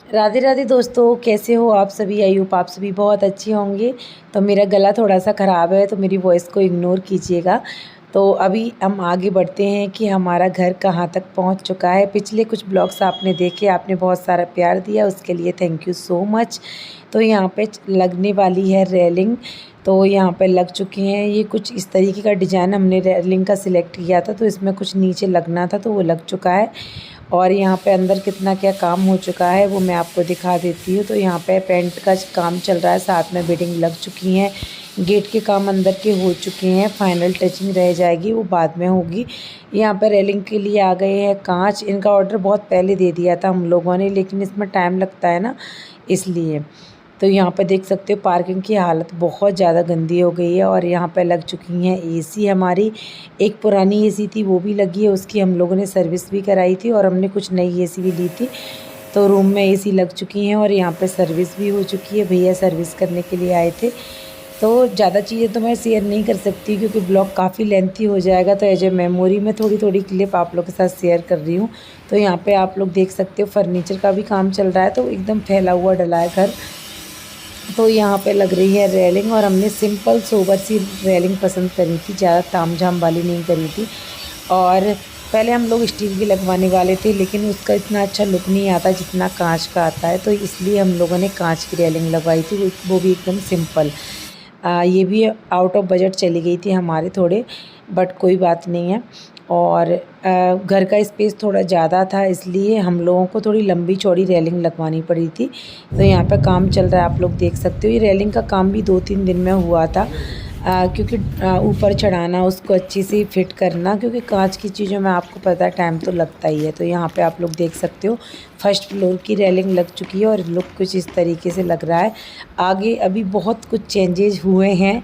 राधे राधे दोस्तों, कैसे हो आप सभी। आई होप आप सभी बहुत अच्छे होंगे। तो मेरा गला थोड़ा सा ख़राब है तो मेरी वॉइस को इग्नोर कीजिएगा। तो अभी हम आगे बढ़ते हैं कि हमारा घर कहाँ तक पहुँच चुका है। पिछले कुछ ब्लॉग्स आपने देखे, आपने बहुत सारा प्यार दिया, उसके लिए थैंक यू सो मच। तो यहाँ पे लगने वाली है रेलिंग, तो यहाँ पे लग चुकी हैं। ये कुछ इस तरीके का डिज़ाइन हमने रेलिंग का सिलेक्ट किया था, तो इसमें कुछ नीचे लगना था तो वो लग चुका है। और यहाँ पे अंदर कितना क्या काम हो चुका है वो मैं आपको दिखा देती हूँ। तो यहाँ पे पेंट का काम चल रहा है, साथ में बिल्डिंग लग चुकी हैं, गेट के काम अंदर के हो चुके हैं, फाइनल टचिंग रह जाएगी वो बाद में होगी। यहाँ पे रेलिंग के लिए आ गए हैं कांच। इनका ऑर्डर बहुत पहले दे दिया था हम लोगों ने, लेकिन इसमें टाइम लगता है ना, इसलिए। तो यहाँ पे देख सकते हो पार्किंग की हालत बहुत ज़्यादा गंदी हो गई है। और यहाँ पे लग चुकी हैं एसी हमारी। एक पुरानी एसी थी वो भी लगी है, उसकी हम लोगों ने सर्विस भी कराई थी और हमने कुछ नई एसी भी ली थी। तो रूम में एसी लग चुकी हैं और यहाँ पे सर्विस भी हो चुकी है। भैया सर्विस करने के लिए आए थे। तो ज़्यादा चीज़ें तो मैं शेयर नहीं कर सकती क्योंकि ब्लॉग काफ़ी लेंथी हो जाएगा। तो एज ए मेमोरी में थोड़ी थोड़ी क्लिप आप लोग के साथ शेयर कर रही हूँ। तो यहाँ पे आप लोग देख सकते हो फर्नीचर का भी काम चल रहा है, तो एकदम फैला हुआ डला है घर। तो यहाँ पे लग रही है रेलिंग, और हमने सिंपल सोबर सी रेलिंग पसंद करी थी, ज़्यादा तामझाम वाली नहीं करी थी। और पहले हम लोग स्टील की लगवाने वाले थे, लेकिन उसका इतना अच्छा लुक नहीं आता जितना कांच का आता है, तो इसलिए हम लोगों ने कांच की रेलिंग लगवाई थी, वो भी एकदम सिंपल। ये भी आउट ऑफ बजट चली गई थी हमारे थोड़े, बट कोई बात नहीं है। और घर का स्पेस थोड़ा ज़्यादा था, इसलिए हम लोगों को थोड़ी लंबी चौड़ी रेलिंग लगवानी पड़ी थी। तो यहाँ पे काम चल रहा है, आप लोग देख सकते हो। ये रेलिंग का काम भी 2-3 दिन में हुआ था, क्योंकि ऊपर चढ़ाना, उसको अच्छी से फिट करना, क्योंकि कांच की चीज़ों में आपको पता है टाइम तो लगता ही है। तो यहाँ पे आप लोग देख सकते हो फर्स्ट फ्लोर की रेलिंग लग चुकी है और लुक कुछ इस तरीके से लग रहा है। आगे अभी बहुत कुछ चेंजेस हुए हैं,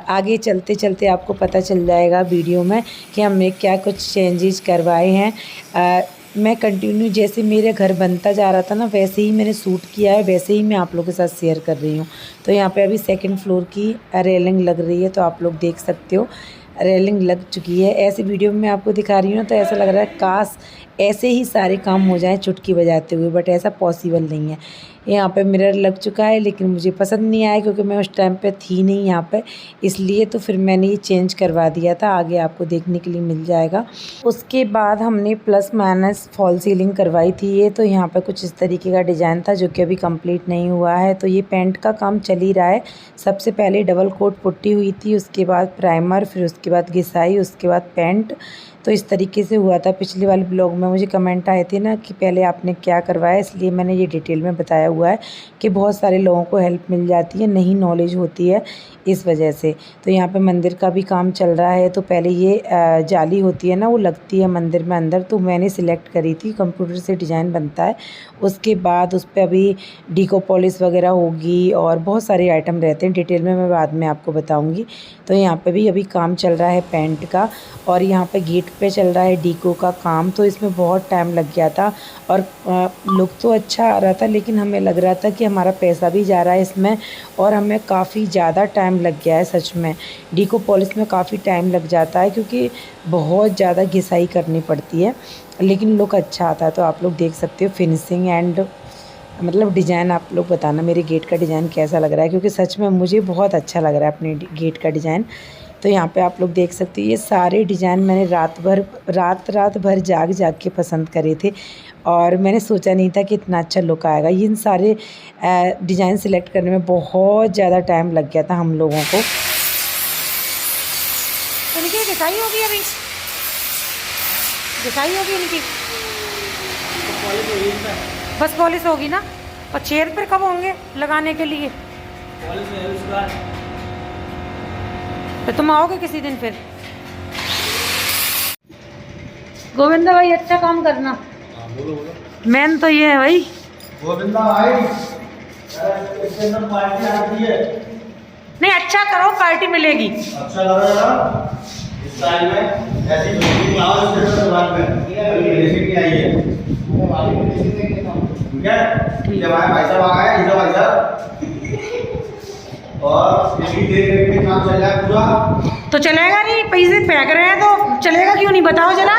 आगे चलते चलते आपको पता चल जाएगा वीडियो में कि हमने क्या कुछ चेंजेस करवाए हैं। मैं कंटिन्यू जैसे मेरे घर बनता जा रहा था ना, वैसे ही मैंने शूट किया है, वैसे ही मैं आप लोगों के साथ शेयर कर रही हूँ। तो यहाँ पे अभी सेकंड फ्लोर की रेलिंग लग रही है, तो आप लोग देख सकते हो रेलिंग लग चुकी है। ऐसे वीडियो में मैं आपको दिखा रही हूँ ना, तो ऐसा लग रहा है काश ऐसे ही सारे काम हो जाएं चुटकी बजाते हुए, बट ऐसा पॉसिबल नहीं है। यहाँ पे मिरर लग चुका है, लेकिन मुझे पसंद नहीं आया क्योंकि मैं उस टाइम पे थी नहीं यहाँ पे, इसलिए तो फिर मैंने ये चेंज करवा दिया था। आगे आपको देखने के लिए मिल जाएगा। उसके बाद हमने प्लस माइनस फॉल सीलिंग करवाई थी ये। तो यहाँ पे कुछ इस तरीके का डिज़ाइन था जो कि अभी कंप्लीट नहीं हुआ है। तो ये पेंट का काम चल ही रहा है। सबसे पहले डबल कोट पुट्टी हुई थी, उसके बाद प्राइमर, फिर उसके बाद घिसाई, उसके बाद पेंट। तो इस तरीके से हुआ था। पिछले वाले ब्लॉग में मुझे कमेंट आए थे ना कि पहले आपने क्या करवाया, इसलिए मैंने ये डिटेल में बताया हुआ है कि बहुत सारे लोगों को हेल्प मिल जाती है, नहीं नॉलेज होती है इस वजह से। तो यहाँ पे मंदिर का भी काम चल रहा है। तो पहले ये जाली होती है ना, वो लगती है मंदिर में अंदर, तो मैंने सिलेक्ट करी थी, कंप्यूटर से डिज़ाइन बनता है। उसके बाद उस पर अभी डीको पॉलिश वगैरह होगी और बहुत सारे आइटम रहते हैं, डिटेल में मैं बाद में आपको बताऊँगी। तो यहाँ पर भी अभी काम चल रहा है पेंट का, और यहाँ पे गेट पे चल रहा है डीको का काम। तो इसमें बहुत टाइम लग गया था और लुक तो अच्छा आ रहा था, लेकिन हमें लग रहा था कि हमारा पैसा भी जा रहा है इसमें और हमें काफ़ी ज़्यादा टाइम लग गया है। सच में डीको पॉलिश में काफ़ी टाइम लग जाता है क्योंकि बहुत ज़्यादा घिसाई करनी पड़ती है, लेकिन लुक अच्छा आता है। तो आप लोग देख सकते हो फिनिशिंग एंड मतलब डिज़ाइन। आप लोग बताना मेरे गेट का डिज़ाइन कैसा लग रहा है, क्योंकि सच में मुझे बहुत अच्छा लग रहा है अपने गेट का डिज़ाइन। तो यहाँ पे आप लोग देख सकते हो ये सारे डिज़ाइन मैंने रात भर जाग के पसंद करे थे, और मैंने सोचा नहीं था कि इतना अच्छा लुक आएगा। इन सारे डिज़ाइन सिलेक्ट करने में बहुत ज़्यादा टाइम लग गया था हम लोगों को। इनकी घिसाई होगी, अभी घिसाई होगी इनकी, बस पॉलिश होगी ना। और चेयर पर कब होंगे लगाने के लिए? तो तुम आओगे किसी दिन फिर? गोविंदा भाई अच्छा काम करना। बोलो। मेन तो ये है भाई। गोविंदा भाई, इसके अंदर पार्टी आती है। नहीं अच्छा करो, पार्टी मिलेगी। अच्छा लग रहा है इस स्टाइल में, ऐसी झुमकी लाओ इसके अंदर दुकान में, रेसिपी की आई है। ठीक है, जब हमारे भाई साहब आ गए, इधर भाई साहब, और इसकी देख के काम चल रहा है पूरा। तो चलेगा नहीं, पैसे फेंक रहे हैं तो चलेगा क्यों नहीं, बताओ जरा।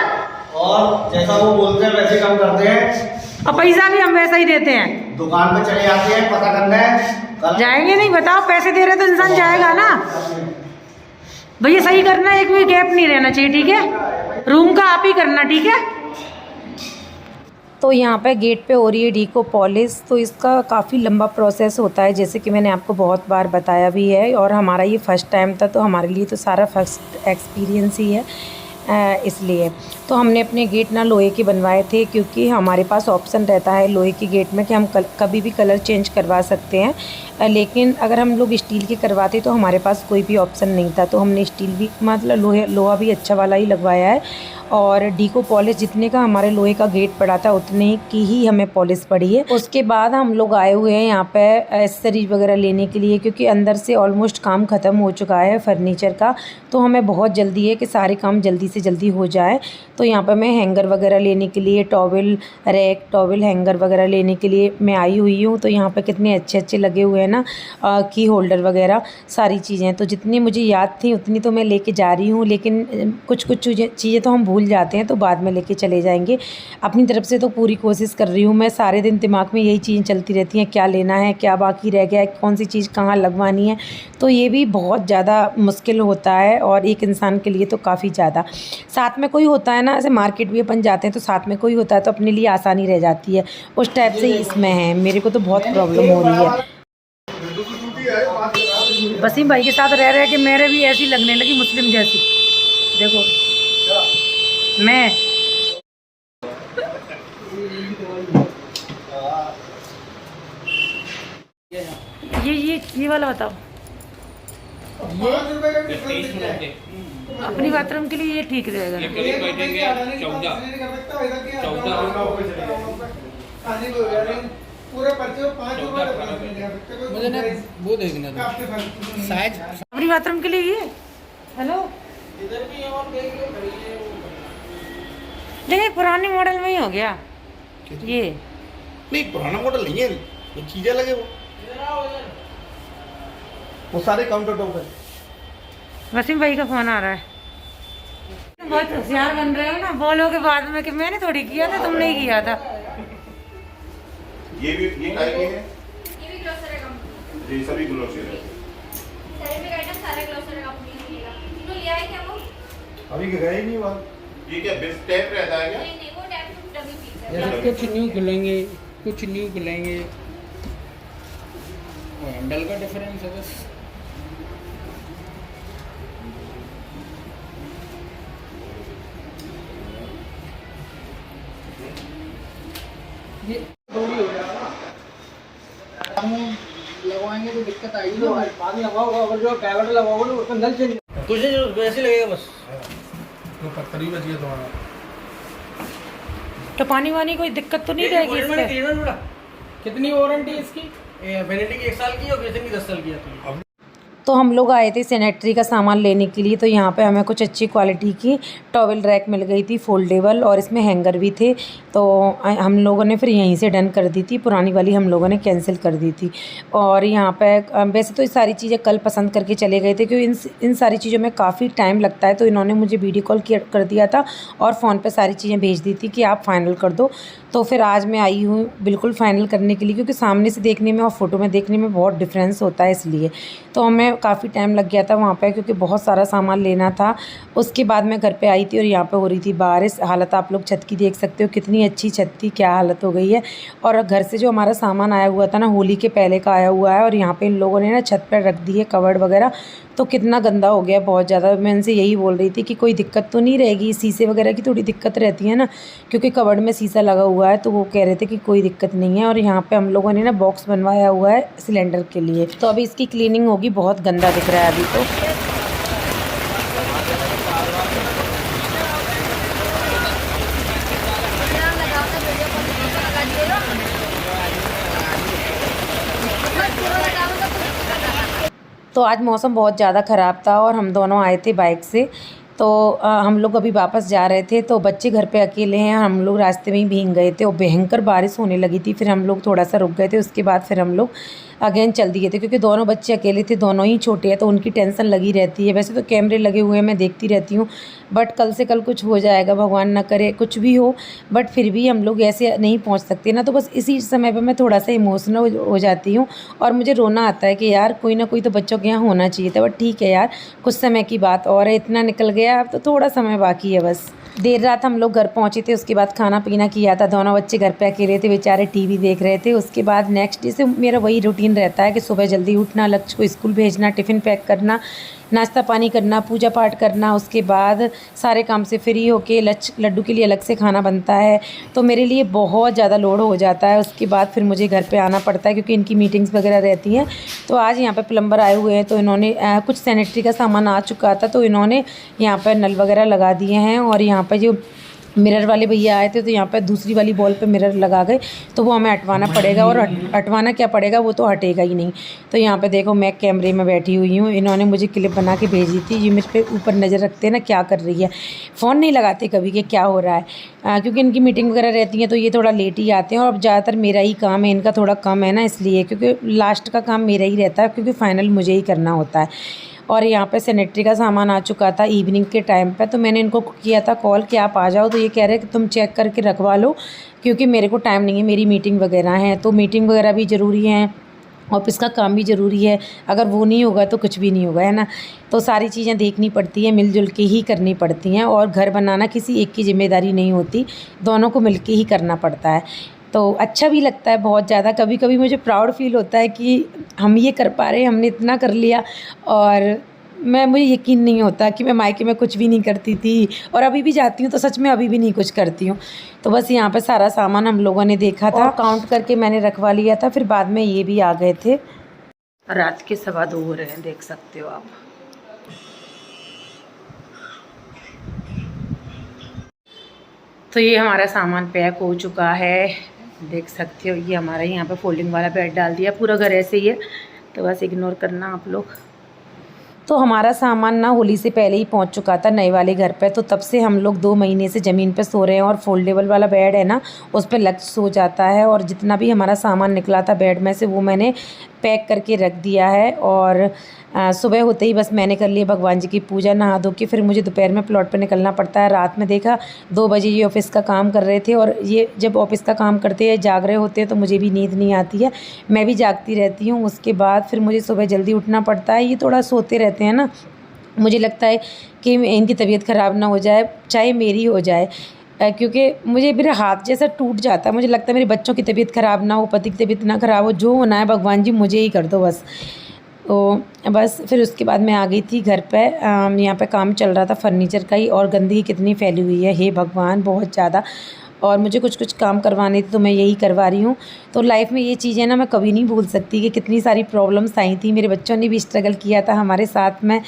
और जैसा वो बोलते हैं वैसे काम करते हैं। और पैसा भी हम वैसा ही देते हैं। दुकान पे चले जाते हैं पता करना है। जाएंगे नहीं, बताओ, पैसे दे रहे तो इंसान जाएगा ना भैया। सही करना, एक भी गैप नहीं रहना चाहिए, ठीक है? रूम का आप ही करना, ठीक है? तो यहाँ पे गेट पे हो रही है डीको पॉलिश। तो इसका काफ़ी लंबा प्रोसेस होता है, जैसे कि मैंने आपको बहुत बार बताया भी है, और हमारा ये फ़र्स्ट टाइम था, तो हमारे लिए तो सारा फर्स्ट एक्सपीरियंस ही है। इसलिए तो हमने अपने गेट ना लोहे के बनवाए थे, क्योंकि हमारे पास ऑप्शन रहता है लोहे के गेट में कि हम कभी भी कलर चेंज करवा सकते हैं। लेकिन अगर हम लोग स्टील के करवाते तो हमारे पास कोई भी ऑप्शन नहीं था, तो हमने स्टील भी मतलब लोहा भी अच्छा वाला ही लगवाया है। और डीको पॉलिश जितने का हमारे लोहे का गेट पड़ा था उतने की ही हमें पॉलिश पड़ी है। उसके बाद हम लोग आए हुए हैं यहाँ पे एसेसरीज वगैरह लेने के लिए, क्योंकि अंदर से ऑलमोस्ट काम ख़त्म हो चुका है फर्नीचर का, तो हमें बहुत जल्दी है कि सारे काम जल्दी से जल्दी हो जाए। तो यहाँ पर मैं हैंगर वगैरह लेने के लिए, टॉवल रैक, टॉवल हैंगर वगैरह लेने के लिए मैं आई हुई हूँ। तो यहाँ पे कितने अच्छे अच्छे लगे हुए हैं ना, की होल्डर वगैरह सारी चीज़ें। तो जितनी मुझे याद थी उतनी तो मैं लेके जा रही हूँ, लेकिन कुछ कुछ चीज़ें तो हम भूल जाते हैं, तो बाद में लेके चले जाएंगे। अपनी तरफ से तो पूरी कोशिश कर रही हूँ मैं, सारे दिन दिमाग में यही चीज़ें चलती रहती हैं, क्या लेना है, क्या बाकी रह गया है, कौन सी चीज़ कहाँ लगवानी है। तो ये भी बहुत ज़्यादा मुश्किल होता है, और एक इंसान के लिए तो काफ़ी ज़्यादा। साथ में कोई होता है ना, ऐसे मार्केट भी अपन जाते हैं तो साथ में कोई होता है तो अपने लिए आसानी रह जाती है, उस टाइप से ही इसमें है। मेरे को तो बहुत प्रॉब्लम हो रही है। वसीम भाई के साथ रह रहे कि मेरे भी ऐसी लगने लगी, मुस्लिम जैसी। देखो मैं ये वाला बताओ, अपनी बाथरूम के लिए ये ठीक रहेगा। अपनी बाथरूम के लिए ये हेलो, लेकिन पुराने मॉडल में ही हो गया ये। नहीं पुराना मॉडल नहीं है, ये चीजें लगे वो सारे काउंटर टॉप है। वसीम भाई का फोन आ रहा है। बहुत होशियार बन रहे हो ना, बोलोगे बाद में कि मैंने थोड़ी किया था, तुमने ही किया था। ये काहे के हैं? ये भी ग्लोसरी कंपनी, ये सभी ग्लोसरी है। सेरेमिक आइटम सारे ग्लोसरी कंपनी में मिलेगा। तो लिया है क्या वो? अभी गए ही नहीं वहाँ। ये क्या बेस्ट टैप रहता है क्या? नहीं नहीं, वो टैप टू डबल पीस है। जैसे कुछ न्यू खुलेंगे, कुछ न्यू खुलेंगे, हैंडल का डिफरेंस है बस। ये थोड़ी हो जाएगा ना, हम लगवाएंगे तो दिक्कत आएगी ना। पानी लगाओगे और जो कैबल लगाओगे ना उसका नल चेंज कुछ नहीं, वैसे लगेगा बस। तो पत्थर ही बच गया तुम्हारा। तो पानी वानी कोई दिक्कत तो नहीं रहेगी इससे? कितनी वारंटी इसकी? वैलिडिटी की 1 साल की और कितनी 10 साल की आती है। तो हम लोग आए थे सैनिटरी का सामान लेने के लिए, तो यहाँ पे हमें कुछ अच्छी क्वालिटी की टॉवल रैक मिल गई थी फोल्डेबल, और इसमें हैंगर भी थे। तो हम लोगों ने फिर यहीं से डन कर दी थी, पुरानी वाली हम लोगों ने कैंसिल कर दी थी। और यहाँ पे वैसे तो ये सारी चीज़ें कल पसंद करके चले गए थे, क्योंकि इन सारी चीज़ों में काफ़ी टाइम लगता है। तो इन्होंने मुझे वीडियो कॉल कर दिया था और फ़ोन पर सारी चीज़ें भेज दी थी कि आप फाइनल कर दो। तो फिर आज मैं आई हूँ बिल्कुल फ़ाइनल करने के लिए, क्योंकि सामने से देखने में और फ़ोटो में देखने में बहुत डिफरेंस होता है, इसलिए तो हमें काफ़ी टाइम लग गया था वहाँ पे, क्योंकि बहुत सारा सामान लेना था। उसके बाद मैं घर पे आई थी और यहाँ पे हो रही थी बारिश। हालत आप लोग छत की देख सकते हो, कितनी अच्छी छत थी, क्या हालत हो गई है। और घर से जो हमारा सामान आया हुआ था ना, होली के पहले का आया हुआ है, और यहाँ पे इन लोगों ने ना छत पर रख दी है कवर्ड वगैरह, तो कितना गंदा हो गया बहुत ज़्यादा। मैं इनसे यही बोल रही थी कि कोई दिक्कत तो नहीं रहेगी, शीशे वगैरह की थोड़ी दिक्कत रहती है ना, क्योंकि कवर्ड में शीशा लगा हुआ है। तो वो कह रहे थे कि कोई दिक्कत नहीं है। और यहाँ पे हम लोगों ने ना बॉक्स बनवाया हुआ है सिलेंडर के लिए, तो अभी इसकी क्लीनिंग होगी। बहुत गंदा दिख रहा है अभी तो। तो आज मौसम बहुत ज़्यादा ख़राब था और हम दोनों आए थे बाइक से। तो हम लोग अभी वापस जा रहे थे, तो बच्चे घर पे अकेले हैं, हम लोग रास्ते में ही भीग गए थे और भयंकर बारिश होने लगी थी। फिर हम लोग थोड़ा सा रुक गए थे, उसके बाद फिर हम लोग अगेन चल दिए थे, क्योंकि दोनों बच्चे अकेले थे, दोनों ही छोटे हैं, तो उनकी टेंशन लगी रहती है। वैसे तो कैमरे लगे हुए हैं, मैं देखती रहती हूँ, बट कल से कल कुछ हो जाएगा, भगवान ना करे कुछ भी हो, बट फिर भी हम लोग ऐसे नहीं पहुंच सकते ना। तो बस इसी समय पे मैं थोड़ा सा इमोशनल हो जाती हूँ और मुझे रोना आता है कि यार कोई ना कोई तो बच्चों के यहाँ होना चाहिए था। बट ठीक है यार, कुछ समय की बात और है, इतना निकल गया, अब तो थोड़ा समय बाकी है बस। देर रात हम लोग घर पहुँचे थे, उसके बाद खाना पीना किया था। दोनों बच्चे घर पे अकेले थे, बेचारे टीवी देख रहे थे। उसके बाद नेक्स्ट डे से मेरा वही रूटीन रहता है कि सुबह जल्दी उठना, लक्ष्य को स्कूल भेजना, टिफ़िन पैक करना, नाश्ता पानी करना, पूजा पाठ करना। उसके बाद सारे काम से फ्री होके लड्डू के लिए अलग से खाना बनता है, तो मेरे लिए बहुत ज़्यादा लोड हो जाता है। उसके बाद फिर मुझे घर पे आना पड़ता है क्योंकि इनकी मीटिंग्स वगैरह रहती हैं। तो आज यहाँ पे प्लम्बर आए हुए हैं, तो इन्होंने कुछ सैनिटरी का सामान आ चुका था, तो इन्होंने यहाँ पर नल वगैरह लगा दिए हैं। और यहाँ पर जो मिरर वाले भैया आए थे, तो यहाँ पर दूसरी वाली बॉल पे मिरर लगा गए, तो वो हमें हटवाना पड़ेगा। और हटवाना क्या पड़ेगा, वो तो हटेगा ही नहीं। तो यहाँ पे देखो मैं कैमरे में बैठी हुई हूँ, इन्होंने मुझे क्लिप बना के भेजी थी। ये मुझ पे ऊपर नज़र रखते हैं ना क्या कर रही है, फ़ोन नहीं लगाते कभी कि क्या हो रहा है, क्योंकि इनकी मीटिंग वगैरह रहती है तो ये थोड़ा लेट ही आते हैं। और अब ज़्यादातर मेरा ही काम है, इनका थोड़ा कम है ना, इसलिए, क्योंकि लास्ट का काम मेरा ही रहता है, क्योंकि फ़ाइनल मुझे ही करना होता है। और यहाँ पे सैनिटरी का सामान आ चुका था इवनिंग के टाइम पे, तो मैंने इनको किया था कॉल कि आप आ जाओ, तो ये कह रहे कि तुम चेक करके रखवा लो, क्योंकि मेरे को टाइम नहीं है, मेरी मीटिंग वगैरह है। तो मीटिंग वगैरह भी ज़रूरी है, ऑफिस का काम भी ज़रूरी है, अगर वो नहीं होगा तो कुछ भी नहीं होगा, है ना। तो सारी चीज़ें देखनी पड़ती हैं, मिलजुल के ही करनी पड़ती हैं। और घर बनाना किसी एक की जिम्मेदारी नहीं होती, दोनों को मिल के ही करना पड़ता है। तो अच्छा भी लगता है बहुत ज़्यादा। कभी कभी मुझे प्राउड फील होता है कि हम ये कर पा रहे हैं, हमने इतना कर लिया। और मुझे यकीन नहीं होता कि मैं मायके में कुछ भी नहीं करती थी, और अभी भी जाती हूँ तो सच में अभी भी नहीं कुछ करती हूँ। तो बस यहाँ पे सारा सामान हम लोगों ने देखा था, काउंट करके मैंने रखवा लिया था, फिर बाद में ये भी आ गए थे। रात के 2:15 हो रहे हैं, देख सकते हो आप। तो ये हमारा सामान पैक हो चुका है, देख सकते हो। ये हमारा यहाँ पे फोल्डिंग वाला बेड डाल दिया, पूरा घर ऐसे ही है, तो बस इग्नोर करना आप लोग। तो हमारा सामान ना होली से पहले ही पहुंच चुका था नए वाले घर पे, तो तब से हम लोग 2 महीने से ज़मीन पे सो रहे हैं। और फोल्डेबल वाला बेड है ना, उस पर लक्ष्य सो जाता है। और जितना भी हमारा सामान निकला था बेड में से, वो मैंने पैक करके रख दिया है। और सुबह होते ही बस मैंने कर लिया भगवान जी की पूजा, नहा धो के। फिर मुझे दोपहर में प्लॉट पे निकलना पड़ता है। रात में देखा 2 बजे ये ऑफिस का काम कर रहे थे, और ये जब ऑफिस का काम करते हैं, जाग रहे होते हैं, तो मुझे भी नींद नहीं आती है, मैं भी जागती रहती हूँ। उसके बाद फिर मुझे सुबह जल्दी उठना पड़ता है। ये थोड़ा सोते रहते हैं ना, मुझे लगता है कि इनकी तबीयत ख़राब ना हो जाए, चाहे मेरी हो जाए, क्योंकि मुझे मेरा हाथ जैसा टूट जाता है। मुझे लगता है मेरे बच्चों की तबीयत ख़राब ना हो, पति की तबीयत ना ख़राब हो, जो होना है भगवान जी मुझे ही कर दो बस। तो बस फिर उसके बाद मैं आ गई थी घर पे। यहाँ पे काम चल रहा था फर्नीचर का ही, और गंदगी कितनी फैली हुई है, हे भगवान, बहुत ज़्यादा। और मुझे कुछ काम करवाने थे, तो मैं यही करवा रही हूँ। तो लाइफ में ये चीज़ें ना मैं कभी नहीं भूल सकती कि कितनी सारी प्रॉब्लम्स आई थी। मेरे बच्चों ने भी स्ट्रगल किया था हमारे साथ में।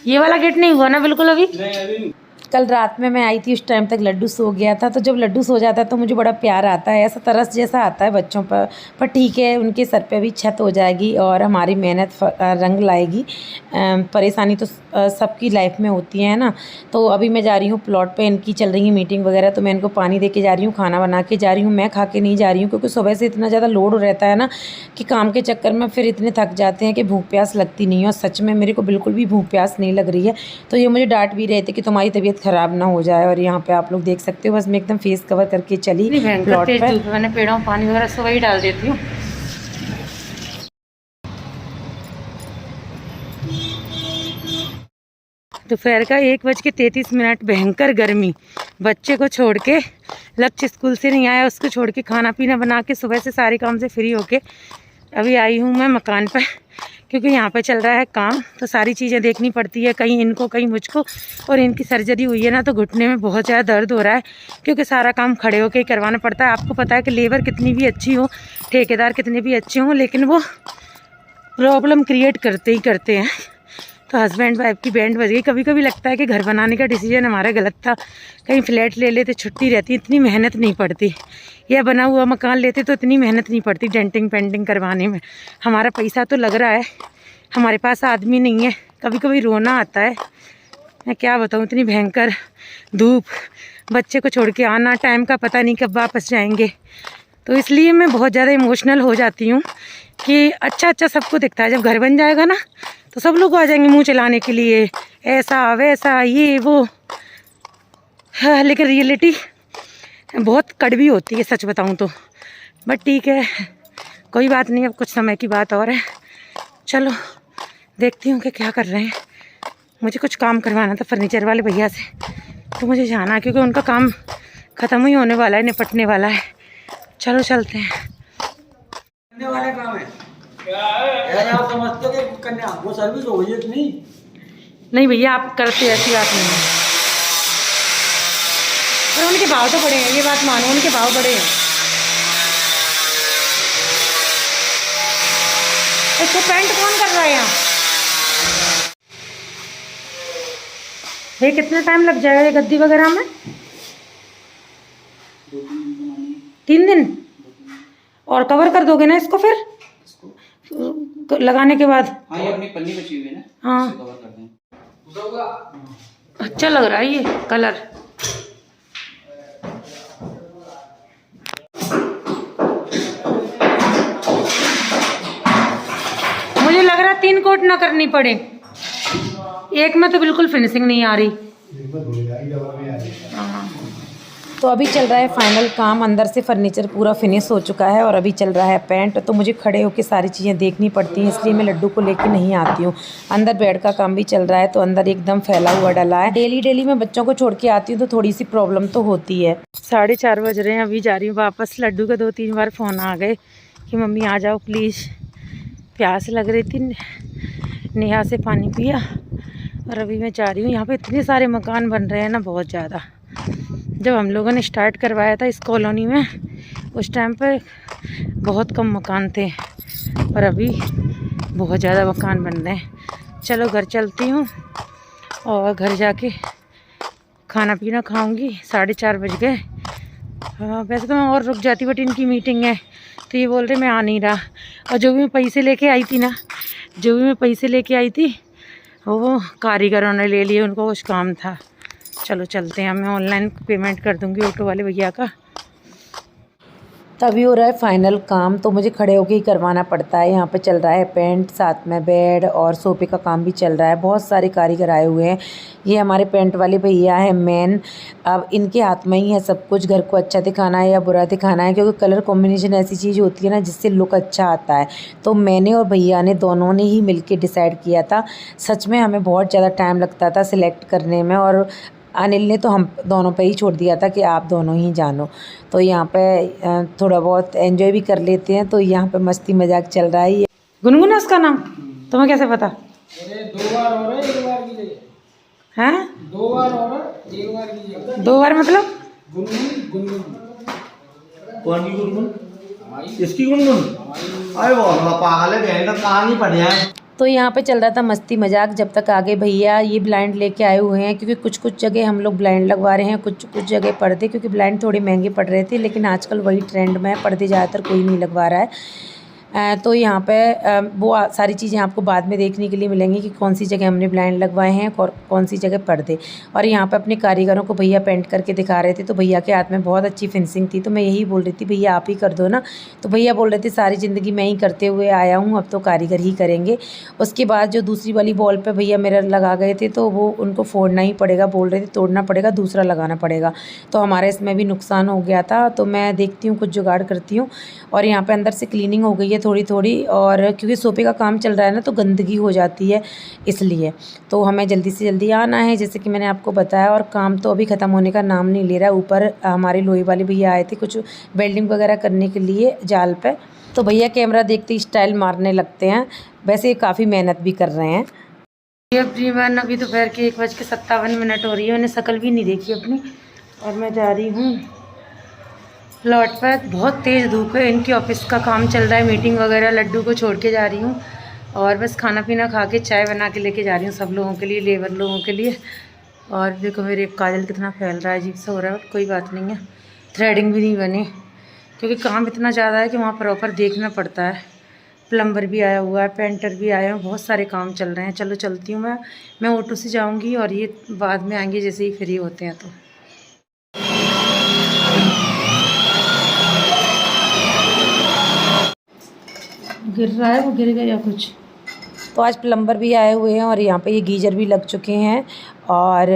ये वाला गेट नहीं हुआ ना बिल्कुल अभी? नहीं। कल रात में मैं आई थी, उस टाइम तक लड्डू सो गया था। तो जब लड्डू सो जाता है तो मुझे बड़ा प्यार आता है, ऐसा तरस जैसा आता है बच्चों पर ठीक है, उनके सर पे भी छत हो जाएगी और हमारी मेहनत रंग लाएगी। परेशानी तो सबकी लाइफ में होती है ना। तो अभी मैं जा रही हूँ प्लॉट पे, इनकी चल रही है मीटिंग वगैरह, तो मैं इनको पानी दे के जा रही हूँ, खाना बना के जा रही हूँ। मैं खा के नहीं जा रही हूँ, क्योंकि सुबह से इतना ज़्यादा लोड रहता है ना कि काम के चक्कर में फिर इतने थक जाते हैं कि भूख प्यास लगती नहीं है। और सच में मेरे को बिल्कुल भी भूख प्यास नहीं लग रही है। तो ये मुझे डांट भी रहे थे कि तुम्हारी तबीयत ख़राब ना हो जाए। और यहाँ पे आप लोग देख सकते हो, बस मैं एकदम फेस कवर करके चली प्लॉट पे। मैंने पेड़ों में पानी वगैरह सुबह ही डाल देती हूँ। दोपहर का 1:33, भयंकर गर्मी। बच्चे को छोड़ के, लक्ष्य स्कूल से नहीं आया, उसको छोड़ के खाना पीना बना के सुबह से सारे काम से फ्री होके अभी आई हूँ मैं मकान पर, क्योंकि यहाँ पे चल रहा है काम, तो सारी चीज़ें देखनी पड़ती है, कहीं इनको कहीं मुझको। और इनकी सर्जरी हुई है ना, तो घुटने में बहुत ज़्यादा दर्द हो रहा है, क्योंकि सारा काम खड़े होके ही करवाना पड़ता है। आपको पता है कि लेबर कितनी भी अच्छी हो, ठेकेदार कितने भी अच्छे हों, लेकिन वो प्रॉब्लम क्रिएट करते ही करते हैं। तो हस्बैंड वाइफ की बैंड बज गई। कभी कभी लगता है कि घर बनाने का डिसीजन हमारा गलत था, कहीं फ्लैट ले लेते, छुट्टी रहती, इतनी मेहनत नहीं पड़ती, या बना हुआ मकान लेते तो इतनी मेहनत नहीं पड़ती डेंटिंग पेंटिंग करवाने में। हमारा पैसा तो लग रहा है, हमारे पास आदमी नहीं है। कभी कभी रोना आता है, मैं क्या बताऊँ, इतनी भयंकर धूप, बच्चे को छोड़ के आना, टाइम का पता नहीं कब वापस जाएंगे। तो इसलिए मैं बहुत ज़्यादा इमोशनल हो जाती हूँ कि अच्छा सबको दिखता है, जब घर बन जाएगा ना तो सब लोग आ जाएंगे मुंह चलाने के लिए, ऐसा वैसा ये वो। हाँ, लेकिन रियलिटी बहुत कड़वी होती है सच बताऊं तो, बट ठीक है कोई बात नहीं, अब कुछ समय की बात और है। चलो देखती हूँ कि क्या कर रहे हैं। मुझे कुछ काम करवाना था फर्नीचर वाले भैया से, तो मुझे जाना है क्योंकि उनका काम ख़त्म ही होने वाला है, निपटने वाला है। चलो चलते हैं। करने वाला काम है क्या है यार, आप समझते हो कि करने वो सर्विस हो गई है कि नहीं? नहीं भैया आप करते ऐसी बात नहीं है, पर उनके भाव तो बड़े हैं, ये बात मानो, उनके भाव बड़े हैं। इसको पेंट कौन कर रहा है यहाँ? ये कितना टाइम लग जाएगा ये गद्दी वगैरह में? 3 दिन। और कवर कर दोगे ना इसको फिर लगाने के बाद? हाँ, ये अपनी पन्नी बची हुई है ना, हाँ इसे कवर कर दें। अच्छा लग रहा है ये कलर। मुझे लग रहा है 3 कोट ना करनी पड़े, एक में तो बिल्कुल फिनिशिंग नहीं आ रही। हाँ। तो अभी चल रहा है फाइनल काम, अंदर से फर्नीचर पूरा फिनिश हो चुका है और अभी चल रहा है पेंट। तो मुझे खड़े होकर सारी चीज़ें देखनी पड़ती हैं, इसलिए मैं लड्डू को लेके नहीं आती हूँ। अंदर बेड का काम भी चल रहा है तो अंदर एकदम फैला हुआ डला है। डेली मैं बच्चों को छोड़ के आती हूँ तो थोड़ी सी प्रॉब्लम तो होती है। 4:30 बज रहे हैं, अभी जा रही हूँ वापस। लड्डू का 2-3 बार फ़ोन आ गए कि मम्मी आ जाओ प्लीज़, प्यास लग रही थी, नेहा से पानी पिया और अभी मैं जा रही हूँ। यहाँ पे इतने सारे मकान बन रहे हैं ना, बहुत ज़्यादा। जब हम लोगों ने स्टार्ट करवाया था इस कॉलोनी में, उस टाइम पर बहुत कम मकान थे और अभी बहुत ज़्यादा मकान बन रहे हैं। चलो घर चलती हूँ और घर जाके खाना पीना खाऊंगी। 4:30 बज गए। वैसे तो मैं और रुक जाती, बट इनकी मीटिंग है तो ये बोल रहे मैं आ नहीं रहा। और जो भी मैं पैसे लेके आई थी वो कारीगरों ने ले लिए, उनको कुछ काम था। चलो चलते हैं, मैं ऑनलाइन पेमेंट कर दूंगी ऑटो वाले भैया का। तभी हो रहा है फाइनल काम, तो मुझे खड़े होके ही करवाना पड़ता है। यहाँ पे चल रहा है पेंट, साथ में बेड और सोफे का काम भी चल रहा है। बहुत सारे कारीगर आए हुए हैं। ये हमारे पेंट वाले भैया हैं मेन। अब इनके हाथ में ही है सब कुछ, घर को अच्छा दिखाना है या बुरा दिखाना है, क्योंकि कलर कॉम्बिनेशन ऐसी चीज़ होती है ना जिससे लुक अच्छा आता है। तो मैंने और भैया ने दोनों ने ही मिल डिसाइड किया था। सच में हमें बहुत ज़्यादा टाइम लगता था सिलेक्ट करने में, और अनिल ने तो हम दोनों पे ही छोड़ दिया था कि आप दोनों ही जानो। तो यहाँ पे थोड़ा बहुत एंजॉय भी कर लेते हैं। तो यहाँ पे मस्ती मजाक चल रहा है। गुनगुन है उसका नाम, तुम्हें कैसे पता? अरे 2 बार हो रहा है, 1 बार की जगह। हैं? 2 बार हो रहा है, 1 बार की जगह। 2 बार मतलब? गुनगुन कौन की गुनगुन? इसकी गुनगुन? अरे बहुत पागल है, बहन का कहानी पढ़े हैं। तो यहाँ पे चल रहा था मस्ती मजाक, जब तक आगे भैया ये ब्लाइंड लेके आए हुए हैं, क्योंकि कुछ जगह हम लोग ब्लाइंड लगवा रहे हैं, कुछ जगह पर्दे, क्योंकि ब्लाइंड थोड़े महंगे पड़ रहे थे। लेकिन आजकल वही ट्रेंड में है, पर्दे ज़्यादातर कोई नहीं लगवा रहा है। तो यहाँ पे वो सारी चीज़ें आपको बाद में देखने के लिए मिलेंगी कि कौन सी जगह हमने ब्लाइंड लगवाए हैं और कौन सी जगह पर्दे। और यहाँ पे अपने कारीगरों को भैया पेंट करके दिखा रहे थे। तो भैया के हाथ में बहुत अच्छी फिनिशिंग थी, तो मैं यही बोल रही थी भैया आप ही कर दो ना। तो भैया बोल रहे थे सारी ज़िंदगी मैं ही करते हुए आया हूँ, अब तो कारीगर ही करेंगे। उसके बाद जो दूसरी वाली बॉल पर भैया मिरर लगा गए थे, तो वो उनको फोड़ना ही पड़ेगा, बोल रहे थे तोड़ना पड़ेगा, दूसरा लगाना पड़ेगा। तो हमारे इसमें भी नुकसान हो गया था। तो मैं देखती हूँ, कुछ जुगाड़ करती हूँ। और यहाँ पे अंदर से क्लीनिंग हो गई है थोड़ी थोड़ी, और क्योंकि सोफे का काम चल रहा है ना तो गंदगी हो जाती है, इसलिए तो हमें जल्दी से जल्दी आना है, जैसे कि मैंने आपको बताया। और काम तो अभी ख़त्म होने का नाम नहीं ले रहा। ऊपर हमारे लोहे वाले भैया आए थे कुछ वेल्डिंग वगैरह करने के लिए जाल पे, तो भैया कैमरा देखते ही स्टाइल मारने लगते हैं। वैसे ये काफ़ी मेहनत भी कर रहे हैं। जीवन अभी दोपहर के 1:57 हो रही है, मैंने शक्ल भी नहीं देखी अपनी, और मैं जा रही हूँ लौट पर। बहुत तेज़ धूप है, इनके ऑफिस का काम चल रहा है, मीटिंग वगैरह। लड्डू को छोड़ के जा रही हूँ और बस खाना पीना खा के चाय बना के लेके जा रही हूँ सब लोगों के लिए, लेबर लोगों के लिए। और देखो मेरे काजल कितना फैल रहा है, अजीब सा हो रहा है, बट कोई बात नहीं है। थ्रेडिंग भी नहीं बनी क्योंकि काम इतना ज़्यादा है कि वहाँ प्रॉपर देखना पड़ता है। प्लम्बर भी आया हुआ है, पेंटर भी आया है, बहुत सारे काम चल रहे हैं। चलो चलती हूँ मैं ऑटो से जाऊँगी और ये बाद में आएंगे जैसे ही फ्री होते हैं। तो गिर रहा है, वो गिर गया कुछ। तो आज प्लम्बर भी आए हुए हैं और यहाँ पे ये गीजर भी लग चुके हैं और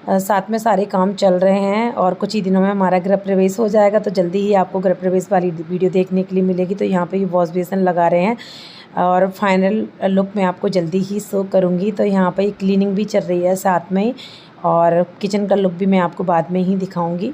साथ में सारे काम चल रहे हैं और कुछ ही दिनों में हमारा गृह प्रवेश हो जाएगा। तो जल्दी ही आपको गृह प्रवेश वाली वीडियो देखने के लिए मिलेगी। तो यहाँ पे ये वॉश बेसिन लगा रहे हैं और फाइनल लुक मैं आपको जल्दी ही शो करूँगी। तो यहाँ पे क्लीनिंग भी चल रही है साथ में और किचन का लुक भी मैं आपको बाद में ही दिखाऊँगी।